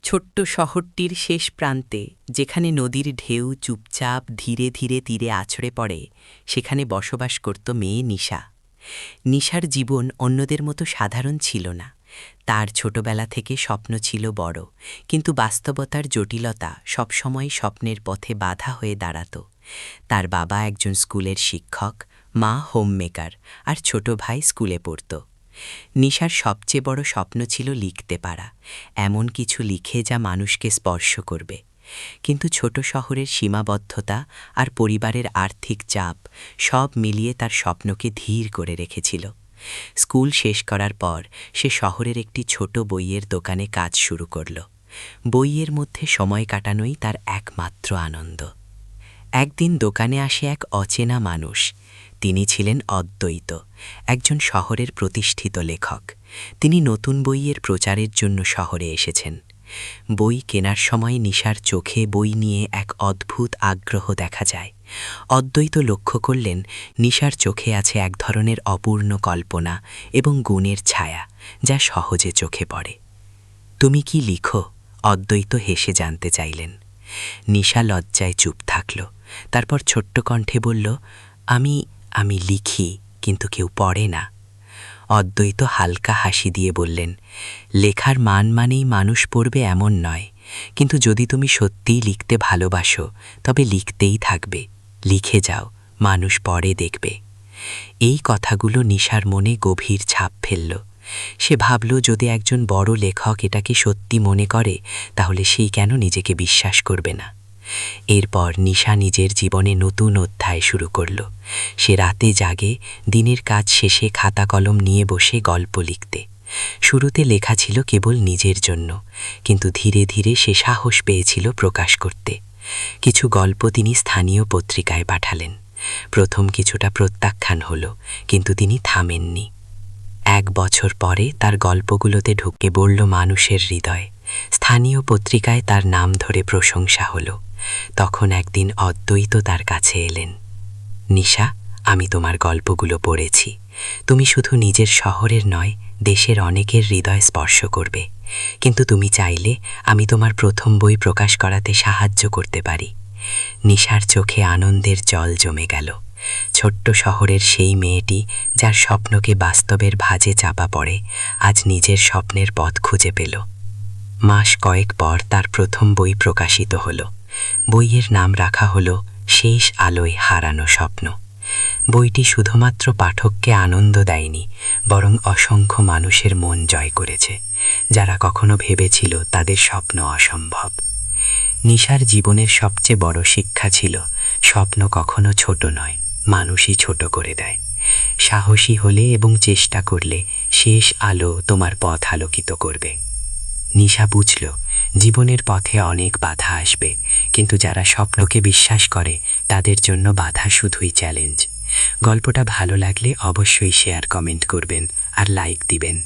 ছোট্ট শহরটির শেষ প্রান্তে, যেখানে নদীর ঢেউ চুপচাপ ধীরে ধীরে তীরে আছড়ে পড়ে, সেখানে বসবাস করত মেয়ে নিশা। নিশার জীবন অন্যদের মতো সাধারণ ছিল না। তার ছোটবেলা থেকে স্বপ্ন ছিল বড়, কিন্তু বাস্তবতার জটিলতা সবসময় স্বপ্নের পথে বাধা হয়ে দাঁড়াত। তার বাবা একজন স্কুলের শিক্ষক, মা হোমমেকার, আর ছোট ভাই স্কুলে পড়ত। নিশার সবচেয়ে বড় স্বপ্ন ছিল লিখতে পারা, এমন কিছু লিখে যা মানুষকে স্পর্শ করবে। কিন্তু ছোট শহরের সীমাবদ্ধতা আর পরিবারের আর্থিক চাপ সব মিলিয়ে তার স্বপ্নকে ধীর করে রেখেছিল। স্কুল শেষ করার পর সে শহরের একটি ছোট বইয়ের দোকানে কাজ শুরু করল। বইয়ের মধ্যে সময় কাটানোই তার একমাত্র আনন্দ। একদিন দোকানে আসে এক অচেনা মানুষ। তিনি ছিলেন অদ্বৈত, একজন শহরের প্রতিষ্ঠিত লেখক। তিনি নতুন বইয়ের প্রচারের জন্য শহরে এসেছেন। বই কেনার সময় নিশার চোখে বই নিয়ে এক অদ্ভুত আগ্রহ দেখা যায়। অদ্বৈত লক্ষ্য করলেন নিশার চোখে আছে এক ধরনের অপূর্ণ কল্পনা এবং গুণের ছায়া, যা সহজে চোখে পড়ে। তুমি কি লিখো? অদ্বৈত হেসে জানতে চাইলেন। নিশা লজ্জায় চুপ থাকল। তারপর ছোট্ট কণ্ঠে বলল, আমি লিখি, কিন্তু কেউ পড়ে না। অদ্বৈত হালকা হাসি দিয়ে বললেন, লেখার মান মানেই মানুষ পড়বে এমন নয়, কিন্তু যদি তুমি সত্যিই লিখতে ভালোবাসো তবে লিখতেই থাকবে। লিখে যাও, মানুষ পড়ে দেখবে। এই কথাগুলো নিশার মনে গভীর ছাপ ফেলল। সে ভাবল, যদি একজন বড় লেখক এটাকে সত্যি মনে করে, তাহলে সেই কেন নিজেকে বিশ্বাস করবে না। এরপর নিশা নিজের জীবনে নতুন অধ্যায় শুরু করল। সে রাতে জাগে, দিনের কাজ শেষে খাতা কলম নিয়ে বসে গল্প লিখতে। শুরুতে লেখা ছিল কেবল নিজের জন্য, কিন্তু ধীরে ধীরে সে সাহস পেয়েছিল প্রকাশ করতে। কিছু গল্প তিনি স্থানীয় পত্রিকায় পাঠালেন। প্রথম কিছুটা প্রত্যাখ্যান হলো, কিন্তু তিনি থামেননি। 1 বছর পরে তার গল্পগুলোতে ঢুকে পড়ল মানুষের হৃদয়। স্থানীয় পত্রিকায় তার নাম ধরে প্রশংসা হলো। তখন একদিন অদ্বৈত তার কাছে এলেন। নিশা, আমি তোমার গল্পগুলো পড়েছি। তুমি শুধু নিজের শহরের নয়, দেশের অনেকের হৃদয় স্পর্শ করবে। কিন্তু তুমি চাইলে আমি তোমার প্রথম বই প্রকাশ করাতে সাহায্য করতে পারি। নিশার চোখে আনন্দের জল জমে গেল। ছোট্ট শহরের সেই মেয়েটি, যার স্বপ্নকে বাস্তবের ভাঁজে চাপা পড়ে, আজ নিজের স্বপ্নের পথ খুঁজে পেল। মাস কয়েক পর তার প্রথম বই প্রকাশিত হল। বইয়ের নাম রাখা হলো শেষ আলোয় হারানো স্বপ্ন। বইটি শুধুমাত্র পাঠককে আনন্দ দেয়নি, বরং অসংখ্য মানুষের মন জয় করেছে, যারা কখনো ভেবেছিল তাদের স্বপ্ন অসম্ভব। নিশার জীবনের সবচেয়ে বড় শিক্ষা ছিল, স্বপ্ন কখনো ছোট নয়, মানুষই ছোট করে দেয়। সাহসী হলে এবং চেষ্টা করলে শেষ আলো তোমার পথ আলোকিত করবে। নিশা বুঝল, জীবনের পথে অনেক বাধা আসবে, কিন্তু যারা স্বপ্নকে বিশ্বাস করে তাদের জন্য বাধা শুধুই চ্যালেঞ্জ। গল্পটা ভালো লাগলে অবশ্যই শেয়ার, কমেন্ট করবেন আর লাইক দিবেন।